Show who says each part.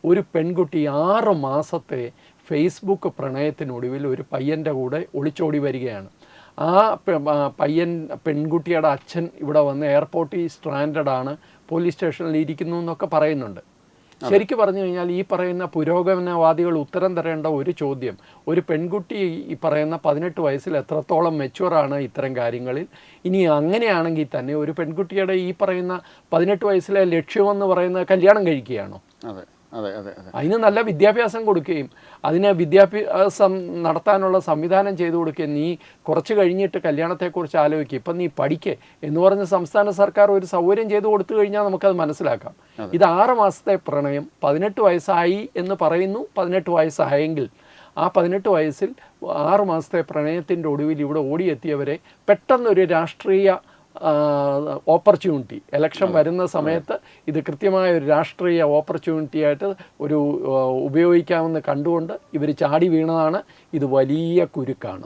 Speaker 1: ഒരു പെൺകുട്ടി 6 മാസത്തെ ഫേസ്ബുക്ക് പ്രണയത്തിനൊടുവിൽ ഒരു പയ്യൻ്റെ കൂടെ ഒളിച്ചോടി വരികയാണ്. ആ പെൺകുട്ടിയുടെ അച്ഛൻ ഇവിടെ വന്ന് എയർപോർട്ടിൽ സ്ട്രാൻഡഡാണ്, പോലീസ് സ്റ്റേഷനിൽ ഇരിക്കുന്നു എന്നൊക്കെ പറയുന്നുണ്ട്. ശരിക്കും പറഞ്ഞു കഴിഞ്ഞാൽ ഈ പറയുന്ന പുരോഗമനവാദികൾ ഉത്തരം തരേണ്ട ഒരു ചോദ്യം, ഒരു പെൺകുട്ടി ഈ പറയുന്ന 18 വയസ്സിൽ എത്രത്തോളം മെച്യൂറാണ് ഇത്തരം കാര്യങ്ങളിൽ. ഇനി അങ്ങനെയാണെങ്കിൽ തന്നെ ഒരു പെൺകുട്ടിയുടെ ഈ പറയുന്ന 18 വയസ്സിലെ ലക്ഷ്യമെന്ന് പറയുന്നത് കല്യാണം കഴിക്കുകയാണോ?
Speaker 2: അതെ അതെ അതെ അതെ.
Speaker 1: അതിന് നല്ല വിദ്യാഭ്യാസം കൊടുക്കുകയും അതിന് വിദ്യാഭ്യാസം നടത്താനുള്ള സംവിധാനം ചെയ്തു കൊടുക്കുകയും നീ കുറച്ച് കഴിഞ്ഞിട്ട് കല്യാണത്തെക്കുറിച്ച് ആലോചിക്കുക, ഇപ്പം നീ പഠിക്കേ എന്ന് പറഞ്ഞ് സംസ്ഥാന സർക്കാർ ഒരു സൗകര്യം ചെയ്തു കൊടുത്തു കഴിഞ്ഞാൽ നമുക്കത് മനസ്സിലാക്കാം. ഇത് 6 മാസത്തെ പ്രണയം, 18 വയസ്സായി എന്ന് പറയുന്നു. 18 വയസ്സായെങ്കിൽ ആ 18 വയസ്സിൽ 6 മാസത്തെ പ്രണയത്തിൻ്റെ ഒടുവിൽ ഇവിടെ ഓടിയെത്തിയവരെ പെട്ടെന്നൊരു രാഷ്ട്രീയ ഓപ്പർച്യൂണിറ്റി, ഇലക്ഷൻ വരുന്ന സമയത്ത് ഇത് കൃത്യമായ ഒരു രാഷ്ട്രീയ ഓപ്പർച്യൂണിറ്റി ആയിട്ട് ഉപയോഗിക്കാമെന്ന് കണ്ടുകൊണ്ട് ഇവർ ചാടി വീണതാണ്. ഇത് വലിയ കുരുക്കാണ്.